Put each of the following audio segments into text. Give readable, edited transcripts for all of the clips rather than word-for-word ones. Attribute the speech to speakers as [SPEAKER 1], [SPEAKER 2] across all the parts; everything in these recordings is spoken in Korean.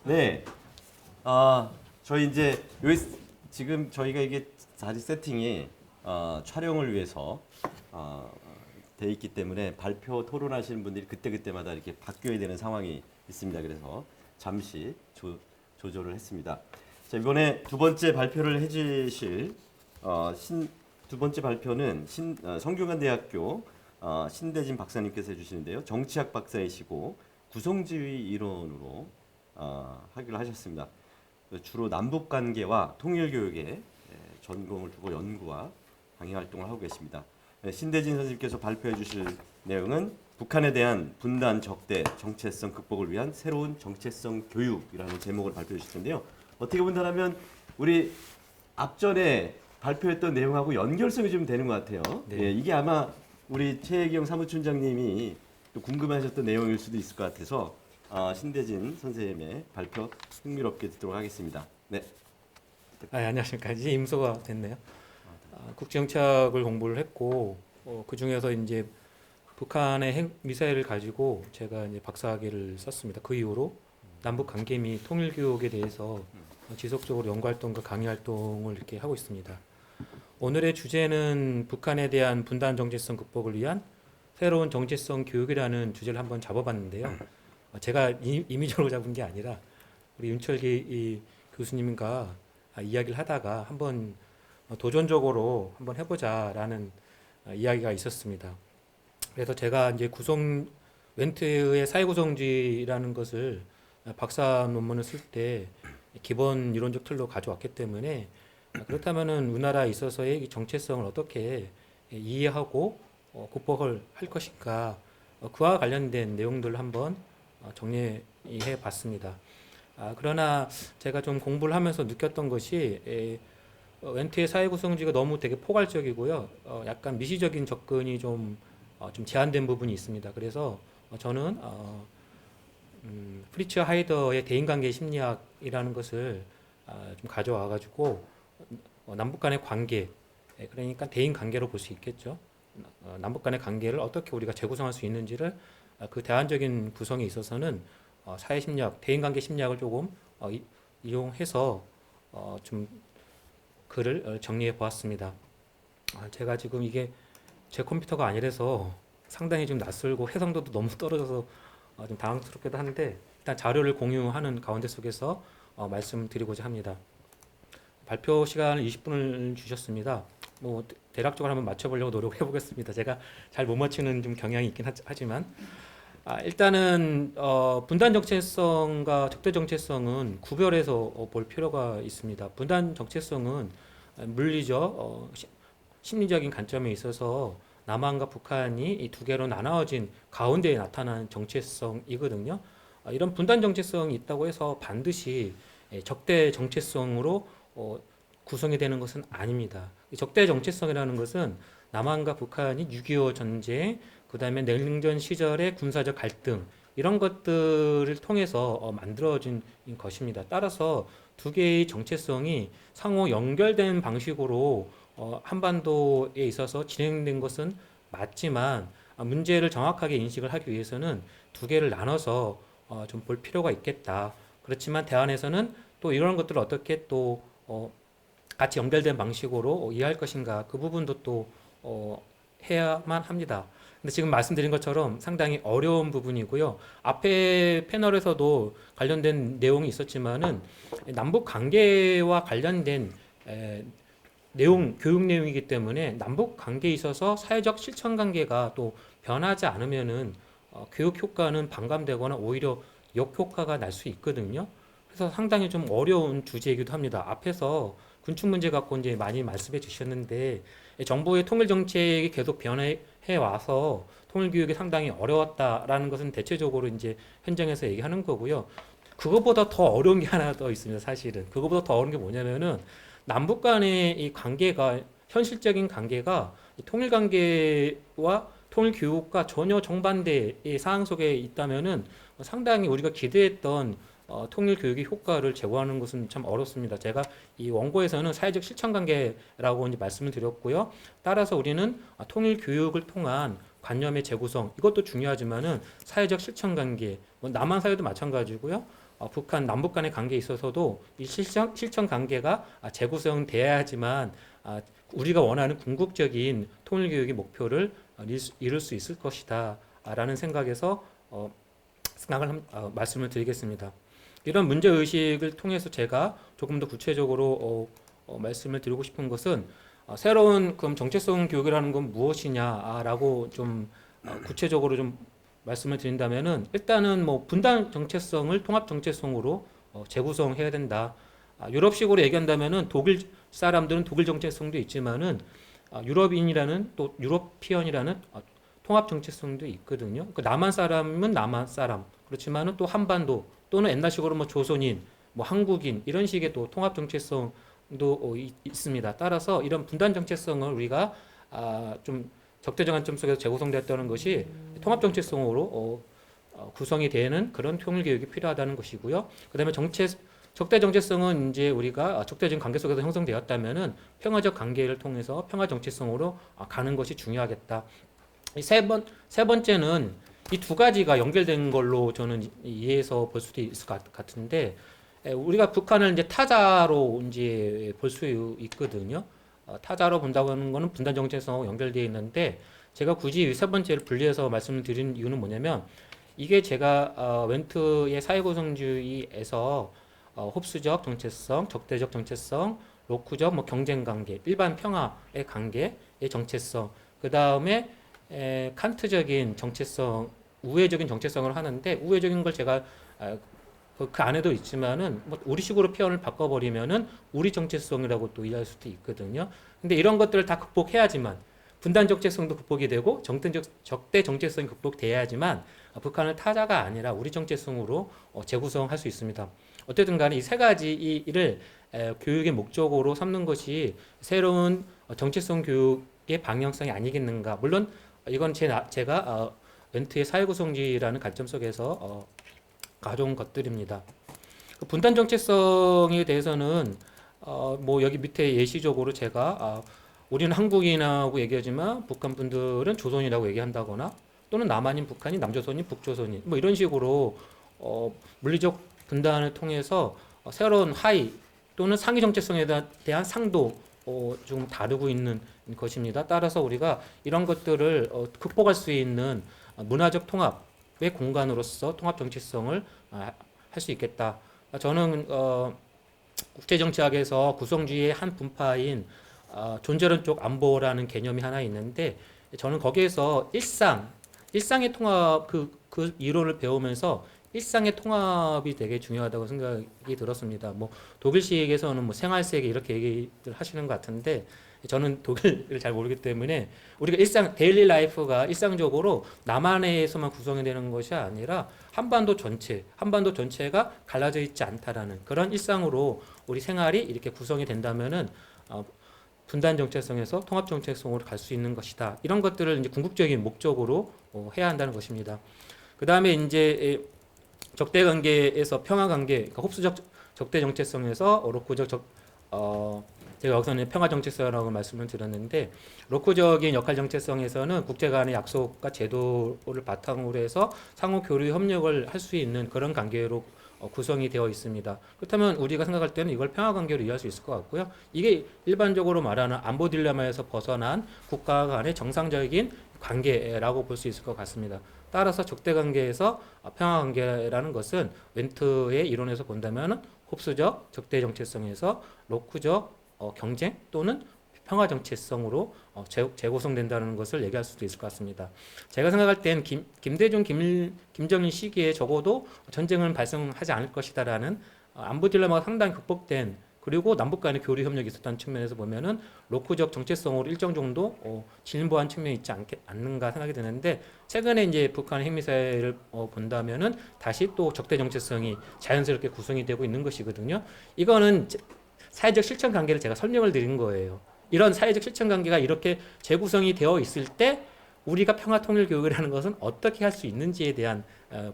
[SPEAKER 1] 네. 저희 이제 지금 저희가 이게 자리 세팅이 촬영을 위해서 돼 있기 때문에 발표 토론하시는 분들이 그때그때마다 이렇게 바뀌어야 되는 상황이 있습니다. 그래서 잠시 조절을 했습니다. 자, 이번에 두 번째 발표를 해주실 두 번째 발표는 성균관대학교 신대진 박사님께서 해주시는데요. 정치학 박사이시고 구성지휘 이론으로 학위를 하셨습니다. 주로 남북 관계와 통일 교육에 전공을 두고 연구와 강의 활동을 하고 계십니다. 신대진 선생님께서 발표해 주실 내용은 북한에 대한 분단 적대 정체성 극복을 위한 새로운 정체성 교육이라는 제목을 발표해 주실 텐데요. 어떻게 본다면 우리 앞전에 발표했던 내용하고 연결성이 좀 되는 것 같아요.
[SPEAKER 2] 네.
[SPEAKER 1] 예, 이게 아마 우리 최혜경 사무총장님이 또 궁금하셨던 내용일 수도 있을 것 같아서 신대진 선생님의 발표 흥미롭게 듣도록 하겠습니다. 네.
[SPEAKER 2] 안녕하십니까. 이제 임소가 됐네요. 국정학을 공부를 했고 그 중에서 이제 북한의 미사일을 가지고 제가 이제 박사학위를 썼습니다. 그 이후로 남북 관계 및 통일 교육에 대해서 지속적으로 연구 활동과 강의 활동을 이렇게 하고 있습니다. 오늘의 주제는 북한에 대한 분단 정체성 극복을 위한 새로운 정체성 교육이라는 주제를 한번 잡아봤는데요. 제가 임의적으로 잡은 게 아니라 우리 윤철기 교수님과 이야기를 하다가 한번 도전적으로 한번 해보자라는 이야기가 있었습니다. 그래서 제가 이제 웬트의 사회구성주의라는 것을 박사 논문을 쓸 때 기본 이론적 틀로 가져왔기 때문에 그렇다면은 우리나라에 있어서의 이 정체성을 어떻게 이해하고 극복을 할 것인가 그와 관련된 내용들을 한번 정리해 봤습니다. 그러나 제가 좀 공부를 하면서 느꼈던 것이 웬트의 사회구성주의가 너무 되게 포괄적이고요. 약간 미시적인 접근이 좀 제한된 부분이 있습니다. 그래서 저는 프리츠 하이더의 대인관계 심리학이라는 것을 좀 가져와가지고 남북 간의 관계, 그러니까 대인관계로 볼 수 있겠죠. 남북 간의 관계를 어떻게 우리가 재구성할 수 있는지를 그 대안적인 구성에 있어서는 사회심리학, 대인관계 심리학을 조금 이용해서 좀 글을 정리해 보았습니다. 제가 지금 이게 제 컴퓨터가 아니라서 상당히 좀 낯설고 해상도도 너무 떨어져서 좀 당황스럽기도 한데 일단 자료를 공유하는 가운데 속에서 말씀드리고자 합니다. 발표 시간을 20분을 주셨습니다. 뭐 대략적으로 한번 맞춰보려고 노력해 보겠습니다. 제가 잘 못 맞추는 좀 경향이 있긴 하지만 일단은 분단 정체성과 적대 정체성은 구별해서 볼 필요가 있습니다. 분단 정체성은 물리적, 심리적인 관점에 있어서 남한과 북한이 이 두 개로 나눠진 가운데에 나타나는 정체성이거든요. 이런 분단 정체성이 있다고 해서 반드시 적대 정체성으로 구성이 되는 것은 아닙니다. 적대 정체성이라는 것은 남한과 북한이 6.25 전쟁, 그 다음에 냉전 시절의 군사적 갈등 이런 것들을 통해서 만들어진 것입니다. 따라서 두 개의 정체성이 상호 연결된 방식으로 한반도에 있어서 진행된 것은 맞지만 문제를 정확하게 인식을 하기 위해서는 두 개를 나눠서 좀 볼 필요가 있겠다. 그렇지만 대안에서는 또 이런 것들을 어떻게 또 같이 연결된 방식으로 이해할 것인가 그 부분도 또 해야만 합니다. 근데 지금 말씀드린 것처럼 상당히 어려운 부분이고요. 앞에 패널에서도 관련된 내용이 있었지만은 남북 관계와 관련된 교육 내용이기 때문에 남북 관계에 있어서 사회적 실천 관계가 또 변하지 않으면은 교육 효과는 반감되거나 오히려 역효과가 날 수 있거든요. 그래서 상당히 좀 어려운 주제이기도 합니다. 앞에서 군축 문제 갖고 이제 많이 말씀해 주셨는데 정부의 통일 정책이 계속 변해 와서 통일 교육이 상당히 어려웠다라는 것은 대체적으로 이제 현장에서 얘기하는 거고요. 그거보다 더 어려운 게 하나 더 있습니다. 사실은 그거보다 더 어려운 게 뭐냐면은 남북 간의 이 관계가 현실적인 관계가 통일 관계와 통일 교육과 전혀 정반대의 상황 속에 있다면은 상당히 우리가 기대했던 통일 교육의 효과를 제고하는 것은 참 어렵습니다. 제가 이 원고에서는 사회적 실천 관계라고 이제 말씀을 드렸고요. 따라서 우리는 통일 교육을 통한 관념의 재구성 이것도 중요하지만은 사회적 실천 관계, 뭐 남한 사회도 마찬가지고요. 북한 남북 간의 관계에 있어서도 이 실천 관계가 재구성돼야지만 우리가 원하는 궁극적인 통일 교육의 목표를 이룰 수 있을 것이다라는 생각에서 말씀을 드리겠습니다. 이런 문제 의식을 통해서 제가 조금 더 구체적으로 말씀을 드리고 싶은 것은 새로운 그럼 정체성 교육이라는 건 무엇이냐라고 좀 구체적으로 좀 말씀을 드린다면은 일단은 뭐 분단 정체성을 통합 정체성으로 재구성해야 된다. 유럽식으로 얘기한다면은 독일 사람들은 독일 정체성도 있지만은 유럽인이라는 또 유로피언이라는 통합 정체성도 있거든요. 그 남한 사람은 남한 사람 그렇지만은 또 한반도 또는 옛날식으로 뭐 조선인, 뭐 한국인 이런 식의 또 통합 정체성도 있습니다. 따라서 이런 분단 정체성을 우리가 좀 적대적 관점 속에서 재구성되었다는 것이 통합 정체성으로 구성이 되는 그런 통일 교육이 필요하다는 것이고요. 그다음에 적대 정체성은 이제 우리가 적대적인 관계 속에서 형성되었다면은 평화적 관계를 통해서 평화 정체성으로 가는 것이 중요하겠다. 세 번째는 이 두 가지가 연결된 걸로 저는 이해해서 볼 수도 있을 것 같은데 우리가 북한을 이제 타자로 이제 볼 수 있거든요. 타자로 본다고 하는 것은 분단 정체성하고 연결되어 있는데 제가 굳이 세 번째를 분리해서 말씀을 드린 이유는 뭐냐면 이게 제가 웬트의 사회구성주의에서 흡수적 정체성, 적대적 정체성, 로크적 뭐 경쟁 관계, 일반 평화의 관계의 정체성, 그 다음에 칸트적인 정체성, 우회적인 정체성을 하는데 우회적인 걸 제가 그 안에도 있지만은 뭐 우리식으로 표현을 바꿔버리면은 우리 정체성이라고 또 이해할 수도 있거든요. 근데 이런 것들을 다 극복해야지만 분단 정체성도 극복이 되고 적대 정체성이 극복돼야지만 북한은 타자가 아니라 우리 정체성으로 재구성할 수 있습니다. 어쨌든 간에 이 세 가지 이를 교육의 목적으로 삼는 것이 새로운 정체성 교육의 방향성이 아니겠는가. 물론 이건 제가 웬트의 사회구성주의라는 관점 속에서 가져온 것들입니다. 그 분단 정체성에 대해서는 뭐 여기 밑에 예시적으로 제가 우리는 한국인하고 얘기하지만 북한 분들은 조선이라고 얘기한다거나 또는 남한인 북한인, 남조선인, 북조선인 뭐 이런 식으로 물리적 분단을 통해서 새로운 하위 또는 상위 정체성에 대한 상도 좀 다르고 있는 것입니다. 따라서 우리가 이런 것들을 극복할 수 있는 문화적 통합의 공간으로서 통합 정체성을 할 수 있겠다. 저는 국제정치학에서 구성주의의 한 분파인 존재론 쪽 안보라는 개념이 하나 있는데 저는 거기에서 일상의 통합 그 이론을 배우면서 일상의 통합이 되게 중요하다고 생각이 들었습니다. 뭐 독일식에서는 뭐 생활세계 이렇게 얘기를 하시는 것 같은데 저는 독일을 잘 모르기 때문에 우리가 데일리 라이프가 일상적으로 남한에서만 구성이 되는 것이 아니라 한반도 전체가 갈라져 있지 않다라는 그런 일상으로 우리 생활이 이렇게 구성이 된다면은 분단 정체성에서 통합 정체성으로 갈 수 있는 것이다. 이런 것들을 이제 궁극적인 목적으로 해야 한다는 것입니다. 그 다음에 이제 적대 관계에서 평화 관계, 그러니까 흡수적 적대 정체성에서 로크적 제가 여기서는 평화 정체성이라고 말씀을 드렸는데 로크적인 역할 정체성에서는 국제 간의 약속과 제도를 바탕으로 해서 상호 교류 협력을 할 수 있는 그런 관계로 구성이 되어 있습니다. 그렇다면 우리가 생각할 때는 이걸 평화 관계로 이해할 수 있을 것 같고요. 이게 일반적으로 말하는 안보 딜레마에서 벗어난 국가 간의 정상적인 관계라고 볼 수 있을 것 같습니다. 따라서 적대 관계에서 평화 관계라는 것은 웬트의 이론에서 본다면 흡수적 적대 정체성에서 로크적 경쟁 또는 평화 정체성으로 재구성된다는 것을 얘기할 수도 있을 것 같습니다. 제가 생각할 땐 김대중, 김정일 시기에 적어도 전쟁은 발생하지 않을 것이다라는 안보 딜레마가 상당히 극복된 그리고 남북 간의 교류 협력이 있었다는 측면에서 보면은 로크적 정체성으로 일정 정도 진보한 측면이 있지 않는가 생각이 드는데 최근에 이제 북한의 핵미사일을 본다면은 다시 또 적대 정체성이 자연스럽게 구성이 되고 있는 것이거든요. 이거는 사회적 실천 관계를 제가 설명을 드린 거예요. 이런 사회적 실천 관계가 이렇게 재구성이 되어 있을 때 우리가 평화 통일 교육이라는 것은 어떻게 할 수 있는지에 대한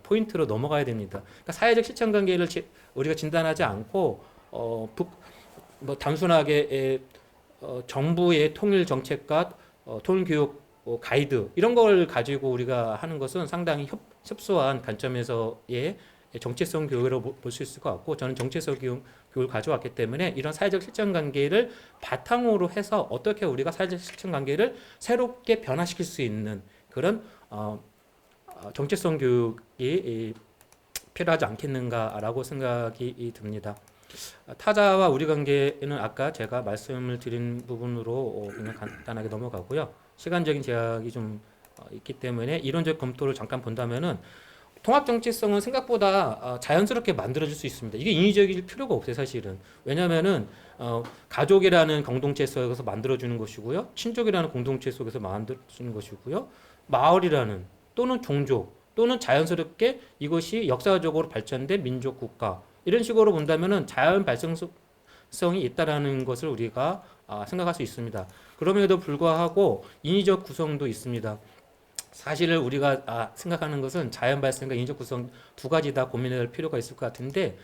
[SPEAKER 2] 포인트로 넘어가야 됩니다. 그러니까 사회적 실천 관계를 우리가 진단하지 않고 뭐 단순하게 정부의 통일 정책과 통일 교육 가이드 이런 걸 가지고 우리가 하는 것은 상당히 협소한 관점에서의 정체성 교육으로 볼 수 있을 것 같고 저는 정체성 교육을 가져왔기 때문에 이런 사회적 실천 관계를 바탕으로 해서 어떻게 우리가 사회적 실천 관계를 새롭게 변화시킬 수 있는 그런 정체성 교육이 필요하지 않겠는가라고 생각이 듭니다. 타자와 우리 관계는 아까 제가 말씀을 드린 부분으로 그냥 간단하게 넘어가고요. 시간적인 제약이 좀 있기 때문에 이론적 검토를 잠깐 본다면은 통합 정체성은 생각보다 자연스럽게 만들어질 수 있습니다. 이게 인위적일 필요가 없어요, 사실은. 왜냐하면은 가족이라는 공동체 속에서 만들어주는 것이고요, 친족이라는 공동체 속에서 만들어주는 것이고요, 마을이라는 또는 종족 또는 자연스럽게 이것이 역사적으로 발전된 민족 국가 이런 식으로 본다면은 자연 발생성이 있다라는 것을 우리가 생각할 수 있습니다. 그럼에도 불구하고 인위적 구성도 있습니다. 사실 우리가 생각하는 것은 자연 발생과 인위적 구성 두 가지 다 고민할 필요가 있을 것 같은데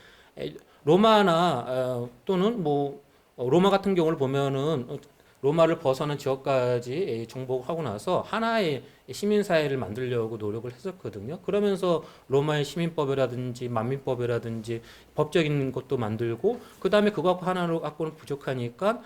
[SPEAKER 2] 로마나 또는 뭐 로마 같은 경우를 보면은 로마를 벗어난 지역까지 정복하고 나서 하나의 시민사회를 만들려고 노력을 했었거든요. 그러면서 로마의 시민법이라든지 만민법이라든지 법적인 것도 만들고 그 다음에 그거 하나로 갖고는 부족하니까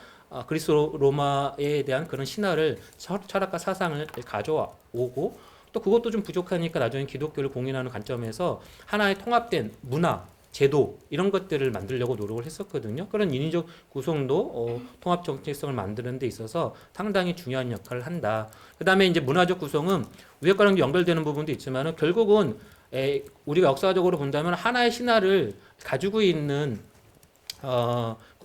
[SPEAKER 2] 그리스 로마에 대한 그런 신화를 철학과 사상을 가져오고 또 그것도 좀 부족하니까 나중에 기독교를 공인하는 관점에서 하나의 통합된 문화 제도 이런 것들을 만들려고 노력을 했었거든요. 그런 인위적 구성도 통합 정체성을 만드는 데 있어서 상당히 중요한 역할을 한다. 그다음에 이제 문화적 구성은 위에과랑 연결되는 부분도 있지만은 결국은 우리가 역사적으로 본다면 하나의 신화를 가지고 있는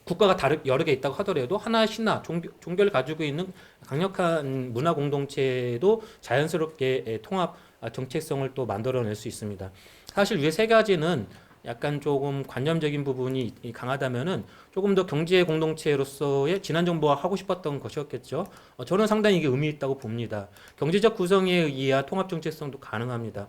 [SPEAKER 2] 국가가 여러 개 있다고 하더라도 하나의 신화, 종교를 가지고 있는 강력한 문화 공동체도 자연스럽게 통합 정체성을 또 만들어낼 수 있습니다. 사실 위에 세 가지는 약간 조금 관념적인 부분이 강하다면은 조금 더 경제 공동체로서의 진한 정보가 하고 싶었던 것이었겠죠. 저는 상당히 이게 의미 있다고 봅니다. 경제적 구성에 의한 통합 정체성도 가능합니다.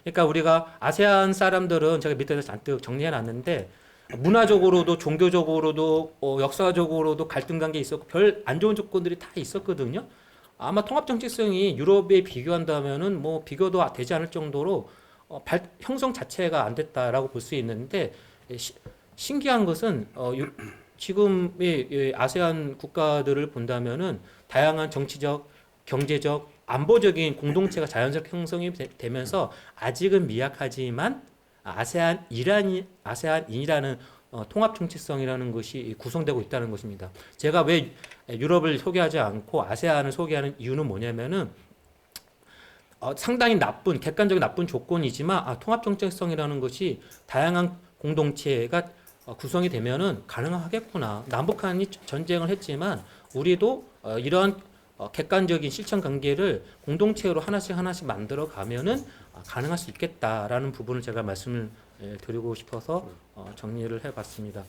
[SPEAKER 2] 그러니까 우리가 아세안 사람들은 제가 밑에서 잔뜩 정리해 놨는데 문화적으로도 종교적으로도 역사적으로도 갈등 관계 있었고 별 안 좋은 조건들이 다 있었거든요. 아마 통합 정체성이 유럽에 비교한다면은 뭐 비교도 되지 않을 정도로 형성 자체가 안 됐다라고 볼 수 있는데 신기한 것은 지금의 아세안 국가들을 본다면은 다양한 정치적, 경제적, 안보적인 공동체가 자연스럽게 형성이 되면서 아직은 미약하지만 아세안이라는 통합 정체성이라는 것이 구성되고 있다는 것입니다. 제가 왜 유럽을 소개하지 않고 아세안을 소개하는 이유는 뭐냐면은 상당히 객관적인 나쁜 조건이지만 통합 정체성이라는 것이 다양한 공동체가 구성이 되면은 가능하겠구나. 남북한이 전쟁을 했지만 우리도 이러한 객관적인 실천 관계를 공동체로 하나씩 만들어 가면은 가능할 수 있겠다라는 부분을 제가 말씀을 드리고 싶어서 정리를 해봤습니다.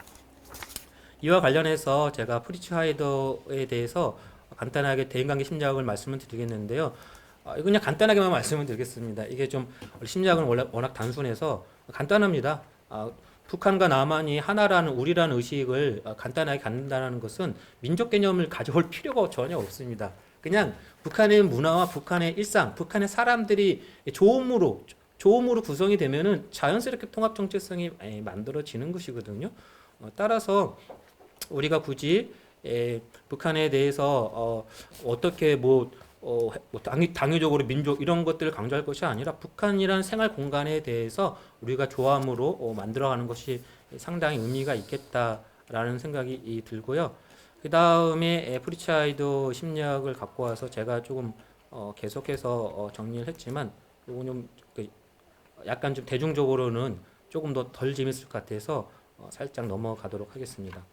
[SPEAKER 2] 이와 관련해서 제가 프리츠 하이더에 대해서 간단하게 대인관계 심리학을 말씀을 드리겠는데요. 이거 그냥 간단하게만 말씀을 드리겠습니다. 이게 좀 심리학은 워낙 단순해서 간단합니다. 북한과 남한이 하나라는 우리라는 의식을 간단하게 갖는다는 것은 민족 개념을 가져올 필요가 전혀 없습니다. 그냥 북한의 문화와 북한의 일상, 북한의 사람들이 좋음으로 구성이 되면은 자연스럽게 통합 정체성이 만들어지는 것이거든요. 따라서 우리가 굳이 북한에 대해서 어떻게 당위적으로 민족 이런 것들을 강조할 것이 아니라 북한이라는 생활 공간에 대해서 우리가 조함으로 만들어가는 것이 상당히 의미가 있겠다라는 생각이 들고요. 그 다음에 프리차이더 심리학을 갖고 와서 제가 조금 계속해서 정리를 했지만 이건 좀 약간 좀 대중적으로는 조금 더 덜 재밌을 것 같아서 살짝 넘어가도록 하겠습니다.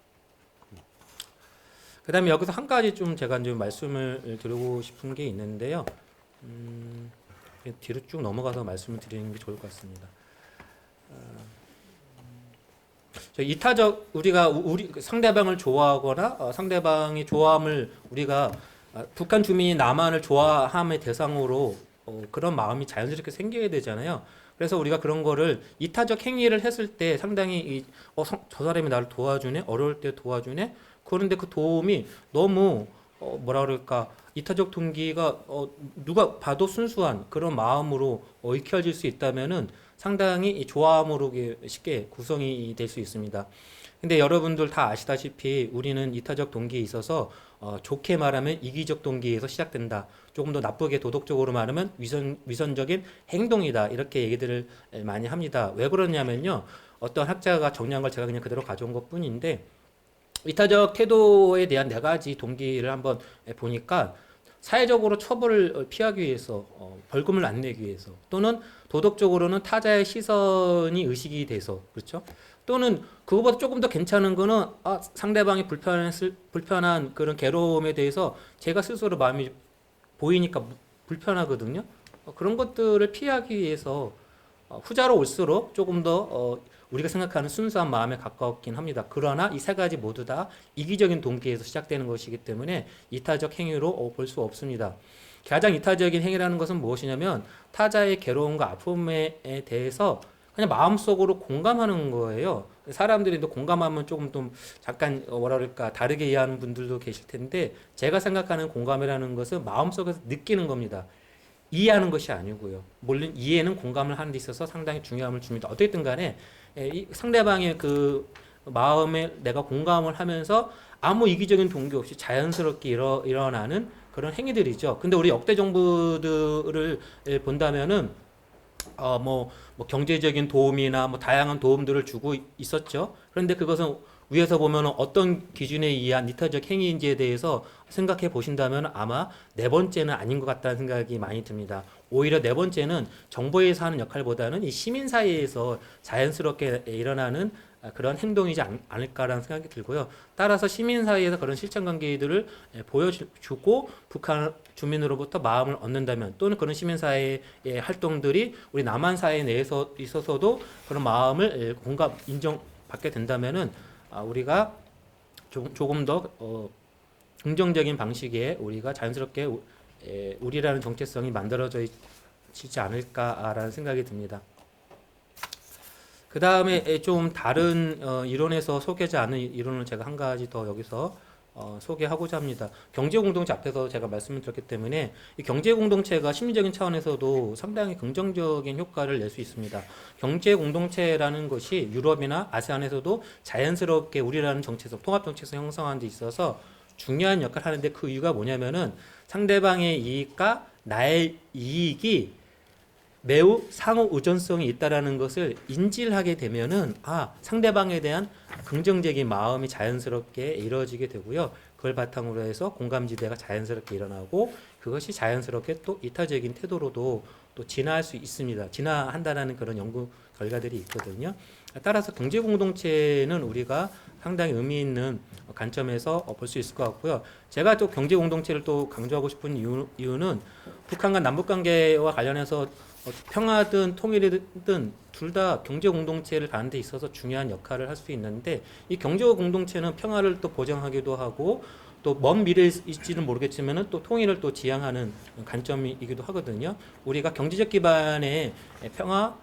[SPEAKER 2] 그 다음에 여기서 한 가지 좀 제가 좀 말씀을 드리고 싶은 게 있는데요. 뒤로 쭉 넘어가서 말씀을 드리는 게 좋을 것 같습니다. 이타적 우리 상대방을 좋아하거나 상대방이 좋아함을 우리가 북한 주민이 남한을 좋아함의 대상으로 그런 마음이 자연스럽게 생겨야 되잖아요. 그래서 우리가 그런 거를 이타적 행위를 했을 때 상당히 저 사람이 나를 도와주네, 어려울 때 도와주네. 그런데 그 도움이 너무 뭐라 그럴까 이타적 동기가 누가 봐도 순수한 그런 마음으로 익혀질 수 있다면은 상당히 이 조화무르 쉽게 구성이 될 수 있습니다. 근데 여러분들 다 아시다시피 우리는 이타적 동기에 있어서 좋게 말하면 이기적 동기에서 시작된다. 조금 더 나쁘게 도덕적으로 말하면 위선적인 행동이다. 이렇게 얘기들을 많이 합니다. 왜 그러냐면요. 어떤 학자가 정리한 걸 제가 그냥 그대로 가져온 것 뿐인데 이타적 태도에 대한 네 가지 동기를 한번 보니까 사회적으로 처벌을 피하기 위해서 벌금을 안 내기 위해서 또는 도덕적으로는 타자의 시선이 의식이 돼서 그렇죠? 또는 그거보다 조금 더 괜찮은 거는 상대방이 불편한 그런 괴로움에 대해서 제가 스스로 마음이 보이니까 불편하거든요. 그런 것들을 피하기 위해서 후자로 올수록 조금 더 우리가 생각하는 순수한 마음에 가까웠긴 합니다. 그러나 이 세 가지 모두 다 이기적인 동기에서 시작되는 것이기 때문에 이타적 행위로 볼 수 없습니다. 가장 이타적인 행위라는 것은 무엇이냐면 타자의 괴로움과 아픔에 대해서 그냥 마음속으로 공감하는 거예요. 사람들이 또 공감하면 조금 좀 잠깐 뭐라 그럴까 다르게 이해하는 분들도 계실 텐데 제가 생각하는 공감이라는 것은 마음속에서 느끼는 겁니다. 이해하는 것이 아니고요. 물론 이해는 공감을 하는 데 있어서 상당히 중요함을 줍니다. 어쨌든 간에 이 상대방의 그 마음에 내가 공감을 하면서 아무 이기적인 동기 없이 자연스럽게 일어나는 그런 행위들이죠. 근데 우리 역대 정부들을 본다면은 뭐 경제적인 도움이나 뭐 다양한 도움들을 주고 있었죠. 그런데 그것은 위에서 보면 어떤 기준에 의한 이타적 행위인지에 대해서 생각해 보신다면 아마 네 번째는 아닌 것 같다는 생각이 많이 듭니다. 오히려 네 번째는 정부에서 하는 역할보다는 이 시민 사이에서 자연스럽게 일어나는 그런 행동이지 않을까라는 생각이 들고요. 따라서 시민 사이에서 그런 실천 관계들을 보여주고 북한 주민으로부터 마음을 얻는다면 또는 그런 시민 사회의 활동들이 우리 남한 사회 내에서 있어서도 그런 마음을 공감 인정받게 된다면은 우리가 조금 더 긍정적인 방식의 우리가 자연스럽게 우리라는 정체성이 만들어지지 않을까라는 생각이 듭니다. 그 다음에 좀 다른 이론에서 소개하지 않은 이론을 제가 한 가지 더 여기서 소개하고자 합니다. 경제공동체 앞에서 제가 말씀을 드렸기 때문에 이 경제공동체가 심리적인 차원에서도 상당히 긍정적인 효과를 낼 수 있습니다. 경제공동체라는 것이 유럽이나 아세안에서도 자연스럽게 우리라는 정체성, 통합정체성 형성하는 데 있어서 중요한 역할을 하는데 그 이유가 뭐냐면은 상대방의 이익과 나의 이익이 매우 상호 의존성이 있다라는 것을 인지를 하게 되면은 상대방에 대한 긍정적인 마음이 자연스럽게 이루어지게 되고요. 그걸 바탕으로 해서 공감지대가 자연스럽게 일어나고 그것이 자연스럽게 또 이타적인 태도로도 또 진화할 수 있습니다. 진화한다라는 그런 연구 결과들이 있거든요. 따라서 경제공동체는 우리가 상당히 의미 있는 관점에서 볼 수 있을 것 같고요. 제가 또 경제공동체를 또 강조하고 싶은 이유는 북한과 남북관계와 관련해서 평화든 통일이든 둘 다 경제 공동체를 가는 데 있어서 중요한 역할을 할 수 있는데 이 경제 공동체는 평화를 또 보장하기도 하고 또 먼 미래일지는 모르겠지만은 또 통일을 또 지향하는 관점이기도 하거든요. 우리가 경제적 기반의 평화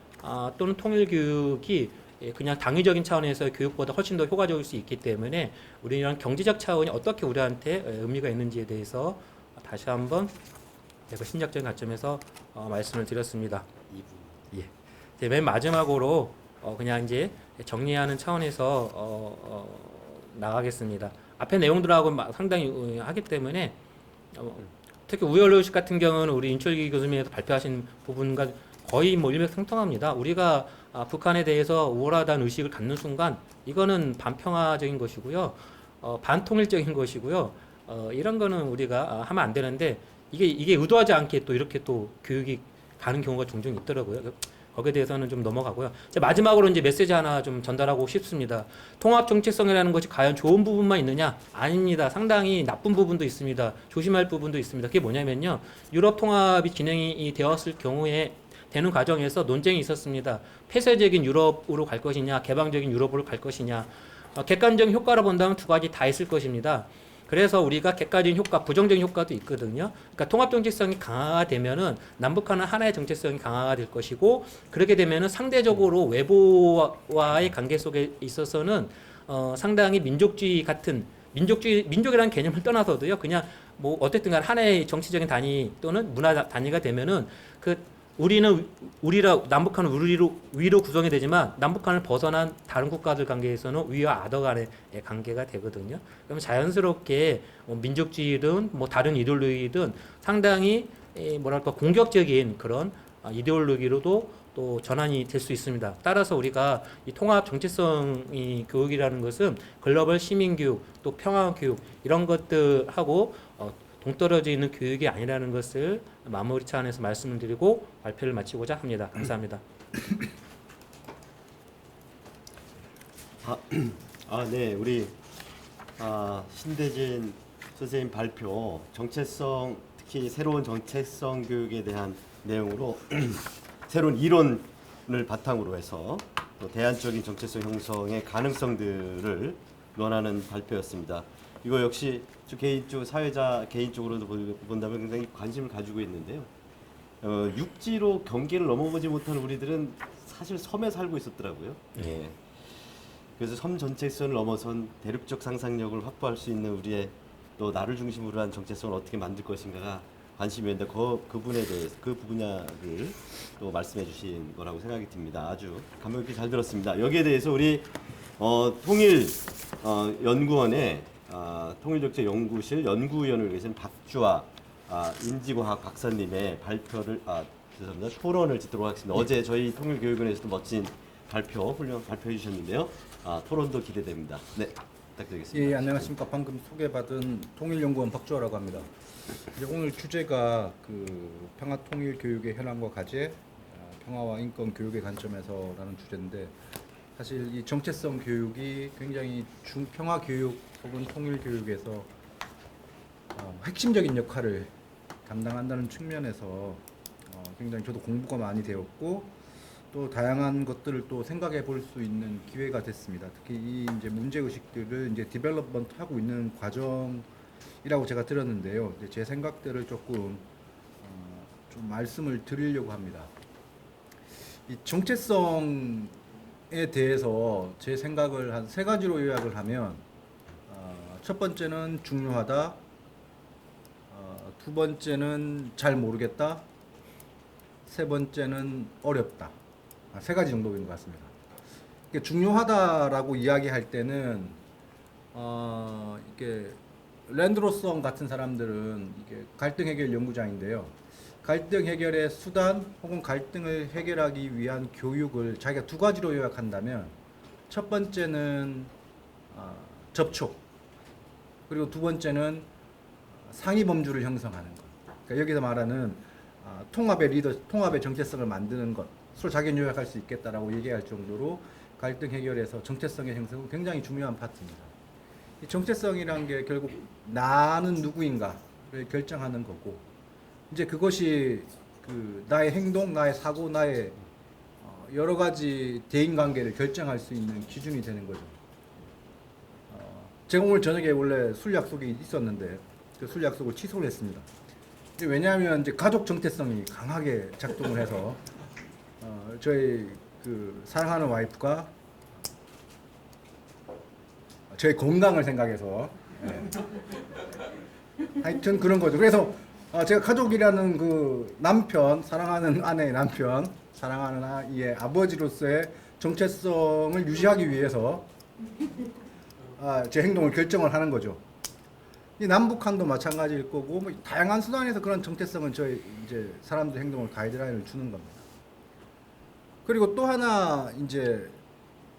[SPEAKER 2] 또는 통일 교육이 그냥 당위적인 차원에서 교육보다 훨씬 더 효과적일 수 있기 때문에 우리는 경제적 차원이 어떻게 우리한테 의미가 있는지에 대해서 다시 한번 제가 심리학적인 관점에서 말씀을 드렸습니다. 예. 이제 맨 마지막으로 그냥 이제 정리하는 차원에서 나가겠습니다. 앞에 내용들하고 상당히 하기 때문에 특히 우열의식 같은 경우는 우리 인철기 교수님께서 발표하신 부분과 거의 뭐 일맥상통합니다. 우리가 북한에 대해서 우월하다는 의식을 갖는 순간 이거는 반평화적인 것이고요, 반통일적인 것이고요. 이런 거는 우리가 하면 안 되는데 이게 의도하지 않게 또 이렇게 또 교육이 가는 경우가 종종 있더라고요. 거기에 대해서는 좀 넘어가고요. 마지막으로 이제 메시지 하나 좀 전달하고 싶습니다. 통합 정체성이라는 것이 과연 좋은 부분만 있느냐? 아닙니다. 상당히 나쁜 부분도 있습니다. 조심할 부분도 있습니다. 그게 뭐냐면요, 유럽 통합이 진행이 되었을 경우에 되는 과정에서 논쟁이 있었습니다. 폐쇄적인 유럽으로 갈 것이냐, 개방적인 유럽으로 갈 것이냐. 객관적인 효과로 본다면 두 가지 다 있을 것입니다. 그래서 우리가 객관적인 효과, 부정적인 효과도 있거든요. 그러니까 통합 정체성이 강화가 되면은 남북한은 하나의 정체성이 강화가 될 것이고, 그렇게 되면은 상대적으로 외부와의 관계 속에 있어서는 상당히 민족주의 같은 민족이라는 개념을 떠나서도요, 그냥 뭐 어쨌든 간 하나의 정치적인 단위 또는 문화 단위가 되면은 그 우리라 남북한은 위로 구성이 되지만 남북한을 벗어난 다른 국가들 관계에서는 위와 아더 간의 관계가 되거든요. 그럼 자연스럽게 뭐 민족주의든 뭐 다른 이데올로기든 상당히 뭐랄까 공격적인 그런 이데올로기로도 또 전환이 될 수 있습니다. 따라서 우리가 이 통합 정체성이 교육이라는 것은 글로벌 시민 교육 또 평화 교육 이런 것들하고 동떨어져 있는 교육이 아니라는 것을 마무리 차원에서 말씀을 드리고 발표를 마치고자 합니다. 감사합니다.
[SPEAKER 1] 네, 우리 신대진 선생님 발표 정체성 특히 새로운 정체성 교육에 대한 내용으로 새로운 이론을 바탕으로 해서 또 대안적인 정체성 형성의 가능성들을 논하는 발표였습니다. 이거 역시 사회자 개인적으로도 본다면 굉장히 관심을 가지고 있는데요. 육지로 경계를 넘어보지 못한 우리들은 사실 섬에 살고 있었더라고요. 예. 그래서 섬 정체성을 넘어선 대륙적 상상력을 확보할 수 있는 우리의 또 나를 중심으로 한 정체성을 어떻게 만들 것인가가 관심이었는데 그 부분에 대해서 그 분야를 또 말씀해 주신 거라고 생각이 듭니다. 아주 감명 깊게 잘 들었습니다. 여기에 대해서 우리 연구원의 통일정책연구실 연구위원을 계신 박주아 인지과학 박사님의 발표를 토론을 듣도록 하겠습니다. 어제 저희 통일교육원에서도 멋진 훌륭한 발표해 주셨는데요. 토론도 기대됩니다. 네, 부탁드리겠습니다.
[SPEAKER 3] 예, 안녕하십니까. 방금 소개받은 통일연구원 박주아라고 합니다. 이제 오늘 주제가 평화 통일 교육의 현황과 과제, 평화와 인권 교육의 관점에서라는 주제인데, 사실 이 정체성 교육이 굉장히 평화 교육 혹은 통일 교육에서 핵심적인 역할을 담당한다는 측면에서 굉장히 저도 공부가 많이 되었고, 또 다양한 것들을 또 생각해 볼 수 있는 기회가 됐습니다. 특히 이 이제 문제 의식들을 이제 디벨롭먼트 하고 있는 과정이라고 제가 들었는데요. 이제 제 생각들을 조금 좀 말씀을 드리려고 합니다. 이 정체성에 대해서 제 생각을 한 세 가지로 요약을 하면, 첫 번째는 중요하다, 두 번째는 잘 모르겠다, 세 번째는 어렵다. 세 가지 정도인 것 같습니다. 중요하다라고 이야기할 때는 이게 랜드로성 같은 사람들은 이게 갈등 해결 연구자인데요. 갈등 해결의 수단 혹은 갈등을 해결하기 위한 교육을 자기가 두 가지로 요약한다면, 첫 번째는 접촉, 그리고 두 번째는 상위 범주를 형성하는 것. 그러니까 여기서 말하는 통합의 정체성을 만드는 것, 서로 자기 요약할 수 있겠다라고 얘기할 정도로 갈등 해결에서 정체성의 형성은 굉장히 중요한 파트입니다. 이 정체성이란 게 결국 나는 누구인가를 결정하는 거고, 이제 그것이 나의 행동, 나의 사고, 나의 여러 가지 대인 관계를 결정할 수 있는 기준이 되는 거죠. 제가 오늘 저녁에 원래 술 약속이 있었는데 그 술 약속을 취소를 했습니다. 왜냐하면 이제 가족 정체성이 강하게 작동을 해서 저희 사랑하는 와이프가 저희 건강을 생각해서, 하여튼 그런 거죠. 그래서 제가 가족이라는 남편, 사랑하는 아내의 남편, 사랑하는 아이의 아버지로서의 정체성을 유지하기 위해서 제 행동을 결정을 하는 거죠. 이 남북한도 마찬가지일 거고, 뭐 다양한 수단에서 그런 정체성은 저희 이제 사람들 행동을 가이드라인을 주는 겁니다. 그리고 또 하나 이제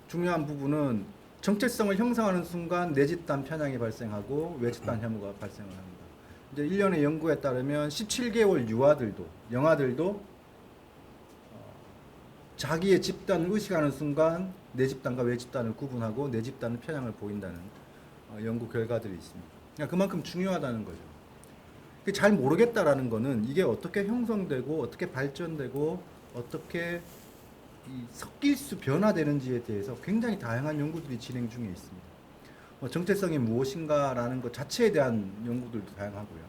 [SPEAKER 3] 중요한 부분은 정체성을 형성하는 순간 내 집단 편향이 발생하고 외 집단 혐오가 발생을 합니다. 이제 일련의 연구에 따르면 17개월 영아들도 자기의 집단을 의식하는 순간 내 집단과 외 집단을 구분하고 내 집단의 편향을 보인다는 연구 결과들이 있습니다. 그러니까 그만큼 중요하다는 거죠. 잘 모르겠다라는 거는 이게 어떻게 형성되고 어떻게 발전되고 어떻게 변화되는지에 대해서 굉장히 다양한 연구들이 진행 중에 있습니다. 정체성이 무엇인가라는 것 자체에 대한 연구들도 다양하고요.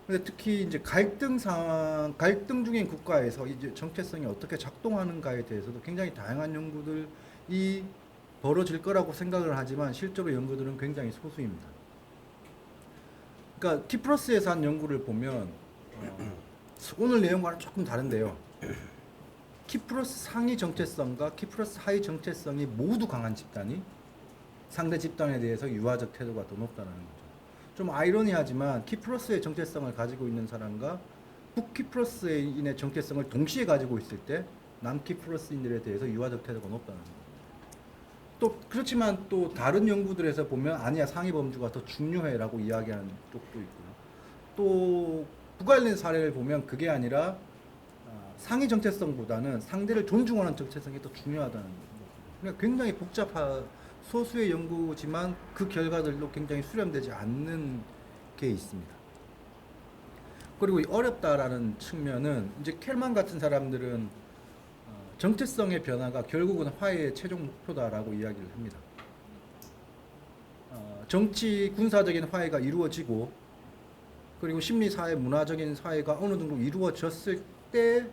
[SPEAKER 3] 근데 특히 이제 갈등 중인 국가에서 이제 정체성이 어떻게 작동하는가에 대해서도 굉장히 다양한 연구들이 벌어질 거라고 생각을 하지만 실제로 연구들은 굉장히 소수입니다. 그러니까 키프로스에서 한 연구를 보면 오늘 내용과는 조금 다른데요. 키 플러스 상위 정체성과 키 플러스 하위 정체성이 모두 강한 집단이 상대 집단에 대해서 유화적 태도가 더 높다는 거죠. 좀 아이러니하지만 키 플러스의 정체성을 가지고 있는 사람과 북키 플러스인의 정체성을 동시에 가지고 있을 때 남키 플러스인들에 대해서 유화적 태도가 높다는 거죠. 또 그렇지만 또 다른 연구들에서 보면 아니야, 상위 범주가 더 중요해라고 이야기하는 쪽도 있고요. 또 북아일랜드 사례를 보면 그게 아니라 상위 정체성보다는 상대를 존중하는 정체성이 더 중요하다는 거죠. 그러니까 굉장히 복잡한 소수의 연구지만 그 결과들도 굉장히 수렴되지 않는 게 있습니다. 그리고 이 어렵다라는 측면은 이제 켈만 같은 사람들은 정체성의 변화가 결국은 화해의 최종 목표다라고 이야기를 합니다. 정치, 군사적인 화해가 이루어지고 그리고 심리, 사회, 문화적인 사회가 어느 정도 이루어졌을 때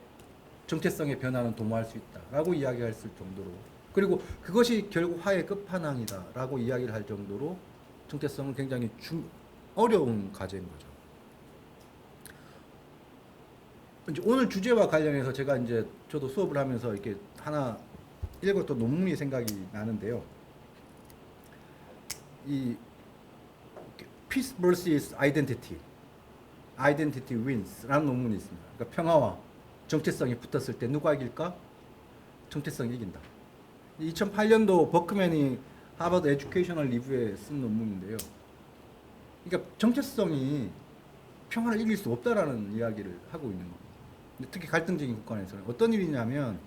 [SPEAKER 3] 정체성의 변화는 도모할 수 있다라고 이야기할 정도로, 그리고 그것이 결국 화해의 끝판왕이다라고 이야기를 할 정도로 정체성은 굉장히 어려운 과제인 거죠. 이제 오늘 주제와 관련해서 제가 이제 저도 수업을 하면서 이렇게 하나 읽었던 논문이 생각이 나는데요. 이 Peace vs. Identity, Identity Wins라는 논문이 있습니다. 그러니까 평화와 정체성이 붙었을 때 누가 이길까? 정체성이 이긴다. 2008년도 버크맨이 하버드 에듀케이셔널 리뷰에 쓴 논문인데요. 그러니까 정체성이 평화를 이길 수 없다라는 이야기를 하고 있는 겁니다. 특히 갈등적인 국가에서는 어떤 일이냐면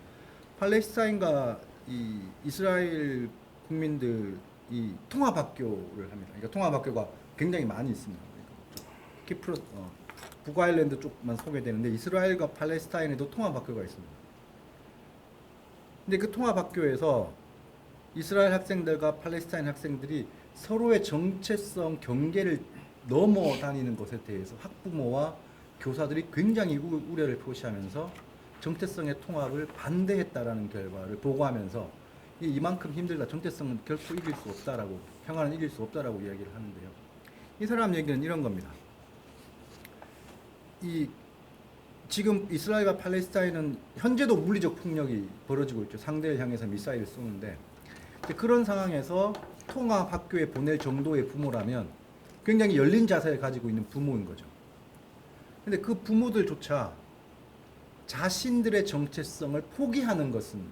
[SPEAKER 3] 팔레스타인과 이 이스라엘 국민들이 통합학교를 합니다. 그러니까 통합학교가 굉장히 많이 있습니다. 키프로 북아일랜드 쪽만 소개되는데 이스라엘과 팔레스타인에도 통합학교가 있습니다. 근데 그 통합학교에서 이스라엘 학생들과 팔레스타인 학생들이 서로의 정체성 경계를 넘어다니는 것에 대해서 학부모와 교사들이 굉장히 우려를 표시하면서 정체성의 통합을 반대했다라는 결과를 보고하면서 이만큼 힘들다, 정체성은 결코 이길 수 없다라고, 평화는 이길 수 없다라고 이야기를 하는데요. 이 사람 얘기는 이런 겁니다. 지금 이스라엘과 팔레스타인은 현재도 물리적 폭력이 벌어지고 있죠. 상대를 향해서 미사일을 쏘는데, 그런 상황에서 통합 학교에 보낼 정도의 부모라면 굉장히 열린 자세를 가지고 있는 부모인 거죠. 근데 그 부모들조차 자신들의 정체성을 포기하는 것은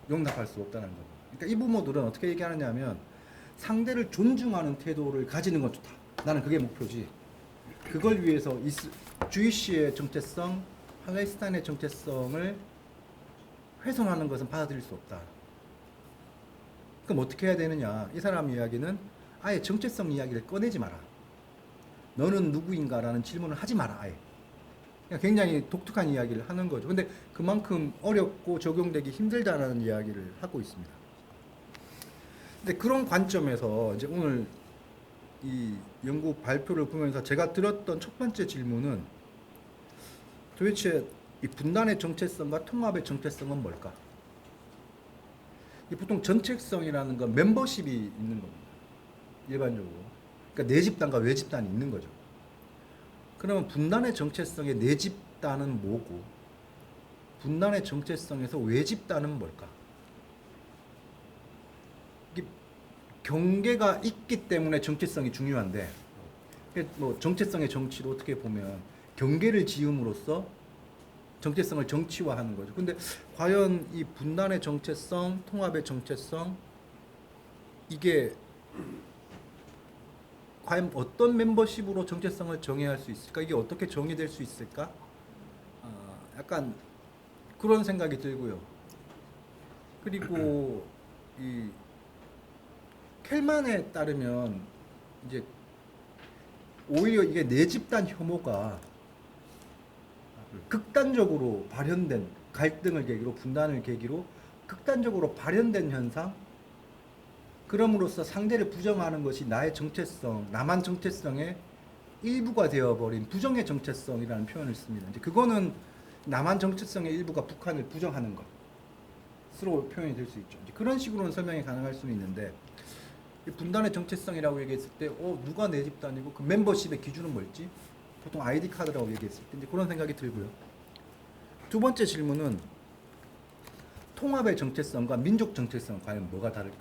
[SPEAKER 3] 용납할 수 없다는 겁니다. 그러니까 이 부모들은 어떻게 얘기하느냐 하면 상대를 존중하는 태도를 가지는 건 좋다. 나는 그게 목표지. 그걸 위해서 주이시의 정체성, 팔레스타인의 정체성을 훼손하는 것은 받아들일 수 없다. 그럼 어떻게 해야 되느냐? 이 사람 이야기는 아예 정체성 이야기를 꺼내지 마라. 너는 누구인가라는 질문을 하지 마라. 아예. 그러니까 굉장히 독특한 이야기를 하는 거죠. 근데 그만큼 어렵고 적용되기 힘들다라는 이야기를 하고 있습니다. 근데 그런 관점에서 이제 오늘 이 연구 발표를 보면서 제가 들었던 첫 번째 질문은 도대체 이 분단의 정체성과 통합의 정체성은 뭘까? 보통 정체성이라는 건 멤버십이 있는 겁니다. 일반적으로. 그러니까 내 집단과 외 집단이 있는 거죠. 그러면 분단의 정체성의 내 집단은 뭐고 분단의 정체성에서 외 집단은 뭘까? 이게 경계가 있기 때문에 정체성이 중요한데, 뭐 정체성의 정치로 어떻게 보면 경계를 지음으로써 정체성을 정치화하는 거죠. 근데 과연 이 분단의 정체성, 통합의 정체성, 이게 과연 어떤 멤버십으로 정체성을 정의할 수 있을까? 이게 어떻게 정의될 수 있을까? 약간 그런 생각이 들고요. 그리고 이 켈만에 따르면 이제 오히려 이게 내 집단 혐오가 극단적으로 발현된, 갈등을 계기로, 분단을 계기로 극단적으로 발현된 현상, 그럼으로써 상대를 부정하는 것이 나의 정체성, 나만 정체성의 일부가 되어버린 부정의 정체성이라는 표현을 씁니다. 이제 그거는 나만 정체성의 일부가 북한을 부정하는 것으로 표현이 될 수 있죠. 이제 그런 식으로는 설명이 가능할 수는 있는데, 이 분단의 정체성이라고 얘기했을 때, 누가 내 집단이고 그 멤버십의 기준은 뭘지? 보통 아이디 카드라고 얘기했을 때 이제 그런 생각이 들고요. 두 번째 질문은 통합의 정체성과 민족 정체성 과연 뭐가 다를까?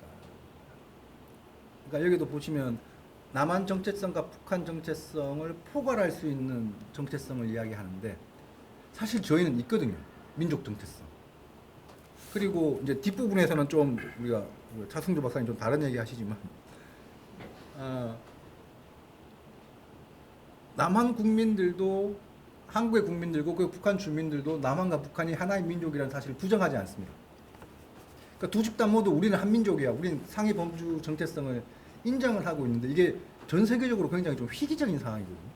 [SPEAKER 3] 그러니까 여기도 보시면 남한 정체성과 북한 정체성을 포괄할 수 있는 정체성을 이야기하는데 사실 저희는 있거든요. 민족 정체성. 그리고 이제 뒷부분에서는 좀 우리가 차승주 박사님 좀 다른 얘기 하시지만 남한 국민들도 한국의 국민들고 그 북한 주민들도 남한과 북한이 하나의 민족이라는 사실을 부정하지 않습니다. 그러니까 두 집단 모두 우리는 한민족이야. 우리는 상위 범주 정체성을 인정을 하고 있는데 이게 전 세계적으로 굉장히 좀 희귀적인 상황이거든요.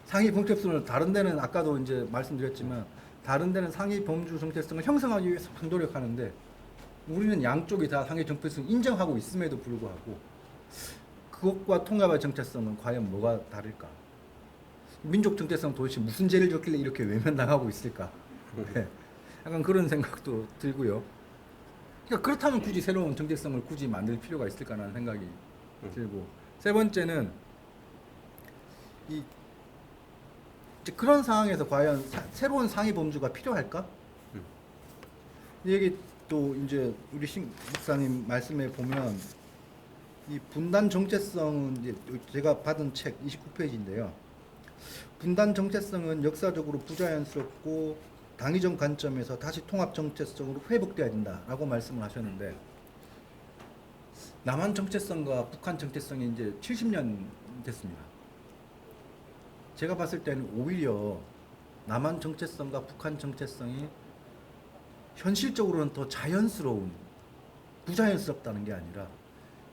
[SPEAKER 3] 상위 정체성을 다른 데는 아까도 이제 말씀드렸지만 다른 데는 상위 범주 정체성을 형성하기 위해서 막 노력하는데 우리는 양쪽이 다 상위 정체성을 인정하고 있음에도 불구하고 그것과 통합의 정체성은 과연 뭐가 다를까? 민족 정체성 도대체 무슨 죄를 졌길래 이렇게 외면당하고 있을까? 네. 약간 그런 생각도 들고요. 그러니까 그렇다면 굳이 새로운 정체성을 굳이 만들 필요가 있을까라는 생각이 들고 세 번째는 이제 그런 상황에서 과연 새로운 상위 범주가 필요할까? 이 얘기 또 이제 우리 신 목사님 말씀에 보면 이 분단 정체성은 이제 제가 받은 책 29페이지인데요. 분단 정체성은 역사적으로 부자연스럽고 당위적 관점에서 다시 통합 정체성으로 회복돼야 된다라고 말씀을 하셨는데 남한 정체성과 북한 정체성이 이제 70년 됐습니다. 제가 봤을 때는 오히려 남한 정체성과 북한 정체성이 현실적으로는 더 자연스러운 부자연스럽다는 게 아니라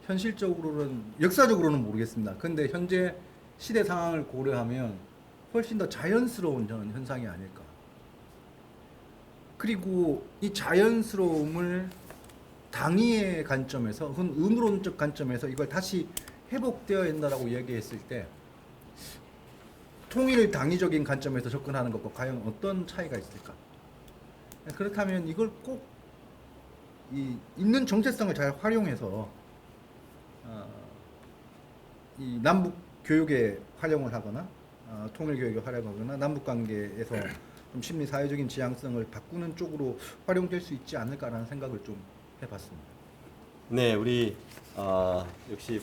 [SPEAKER 3] 현실적으로는 역사적으로는 모르겠습니다. 근데 현재 시대 상황을 고려하면 훨씬 더 자연스러운 저는 현상이 아닐까. 그리고 이 자연스러움을 당위의 관점에서 혹은 의무론적 관점에서 이걸 다시 회복되어야 된다라고 얘기했을 때 통일 당위적인 관점에서 접근하는 것과 과연 어떤 차이가 있을까? 그렇다면 이걸 꼭 있는 정체성을 잘 활용해서 이 남북 교육에 활용을 하거나 통일 교육에 활용하거나 남북 관계에서 좀 심리 사회적인 지향성을 바꾸는 쪽으로 활용될 수 있지 않을까라는 생각을 좀 해봤습니다.
[SPEAKER 1] 네, 우리 역시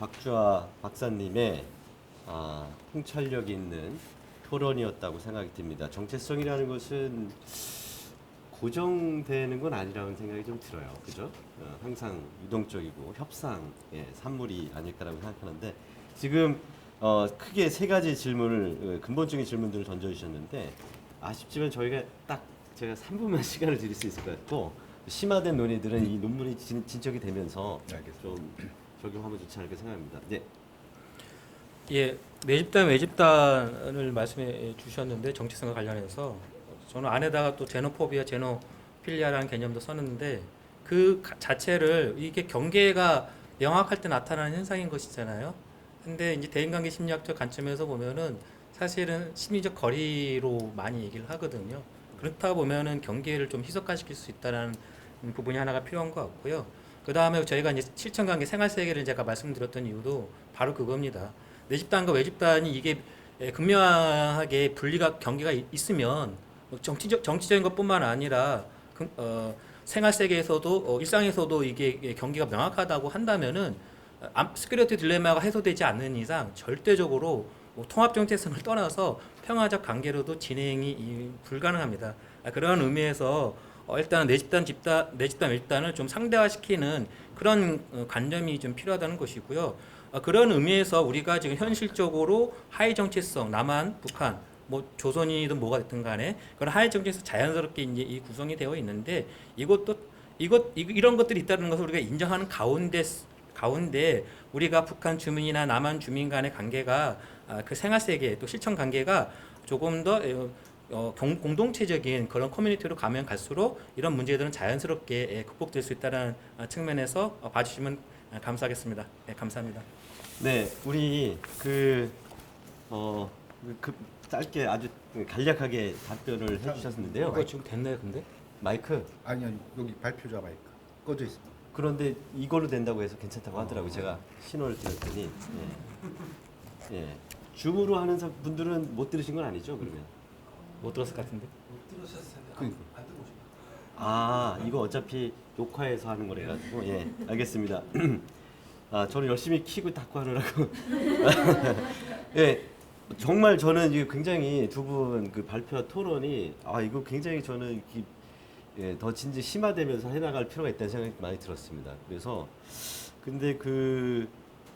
[SPEAKER 1] 박주아 박사님의 통찰력 있는 토론이었다고 생각이 듭니다. 정체성이라는 것은 고정되는 건 아니라는 생각이 좀 들어요. 그죠? 항상 유동적이고 협상의 산물이 아닐까라고 생각하는데 지금 크게 세 가지 질문을 근본적인 질문들을 던져주셨는데 아쉽지만 저희가 딱 제가 3분만 시간을 드릴 수 있을 것 같고 심화된 논의들은 이 논문이 진척이 되면서 좀 적용하면 좋지 않을까 생각합니다. 네.
[SPEAKER 2] 예, 내집단 외집단을 말씀해 주셨는데 정체성과 관련해서 저는 안에다가 또 제노포비아, 제노필리아라는 개념도 썼는데 그 자체를 이게 경계가 명확할 때 나타나는 현상인 것이잖아요. 근데 이제 대인관계 심리학적 관점에서 보면은 사실은 심리적 거리로 많이 얘기를 하거든요. 그렇다 보면은 경계를 좀 희석화시킬 수 있다는 부분이 하나가 필요한 것 같고요. 그 다음에 저희가 이제 실천관계 생활세계를 제가 말씀드렸던 이유도 바로 그겁니다. 내집단과 외집단이 이게 극명하게 분리가 경계가 있으면 정치적인 것뿐만 아니라 생활세계에서도 일상에서도 이게 경계가 명확하다고 한다면은 스큐리티 딜레마가 해소되지 않는 이상 절대적으로 통합 정체성을 떠나서 평화적 관계로도 진행이 불가능합니다. 그런 의미에서 일단 내집단 외집단을 좀 상대화시키는 그런 관점이 좀 필요하다는 것이고요. 그런 의미에서 우리가 지금 현실적으로 하위 정체성, 남한, 북한, 뭐 조선이든 뭐가 됐든 간에 그런 하위 정체성 자연스럽게 이제 이 구성이 되어 있는데 이런 것들이 있다는 것을 우리가 인정하는 가운데 우리가 북한 주민이나 남한 주민 간의 관계가 그 생활 세계 또 실천 관계가 조금 더 공동체적인 그런 커뮤니티로 가면 갈수록 이런 문제들은 자연스럽게 극복될 수 있다는 측면에서 봐주시면 감사하겠습니다. 네, 감사합니다.
[SPEAKER 1] 네, 우리 짧게 아주 간략하게 답변을 해주셨는데요.
[SPEAKER 2] 이거 지금 됐나요, 근데?
[SPEAKER 1] 마이크.
[SPEAKER 3] 아니 여기 발표자 마이크 꺼져 있습니다.
[SPEAKER 1] 그런데 이걸로 된다고 해서 괜찮다고 하더라고요. 제가 신호를 드렸더니 예. 줌으로 하는 분들은 못 들으신 건 아니죠, 그러면?
[SPEAKER 2] 못 들었을 것 같은데.
[SPEAKER 1] 아 이거 어차피 녹화해서 하는 거래 가지고 예 알겠습니다. 아 저는 열심히 키고 닦고 하느라고 예 정말 저는 이게 굉장히 두 분 그 발표 토론이 아 이거 굉장히 저는 예, 더 진짜 심화되면서 해나갈 필요가 있다는 생각이 많이 들었습니다. 그래서 근데 그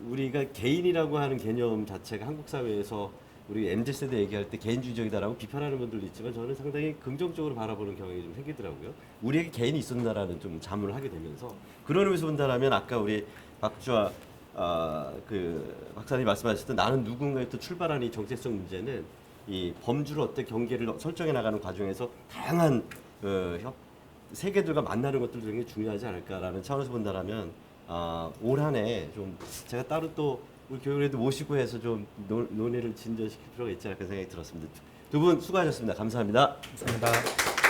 [SPEAKER 1] 우리가 개인이라고 하는 개념 자체가 한국 사회에서 우리 MZ 세대 얘기할 때 개인주의적이다라고 비판하는 분들도 있지만 저는 상당히 긍정적으로 바라보는 경향이 좀 생기더라고요. 우리에게 개인이 있었나라는 좀 자문을 하게 되면서 그런 의미에서 본다면 아까 우리 박주아 그 박사님 말씀하셨던 나는 누군가에서 출발한 이 정체성 문제는 이 범주를 어떻게 경계를 설정해 나가는 과정에서 다양한 세계들과 만나는 것들도 굉장히 중요하지 않을까라는 차원에서 본다면 올 한 해 좀 제가 따로 또 우리 교육에도 모시고 해서 좀 논의를 진전시킬 필요가 있지 않을까 생각이 들었습니다. 두 분 수고하셨습니다. 감사합니다.
[SPEAKER 2] 감사합니다.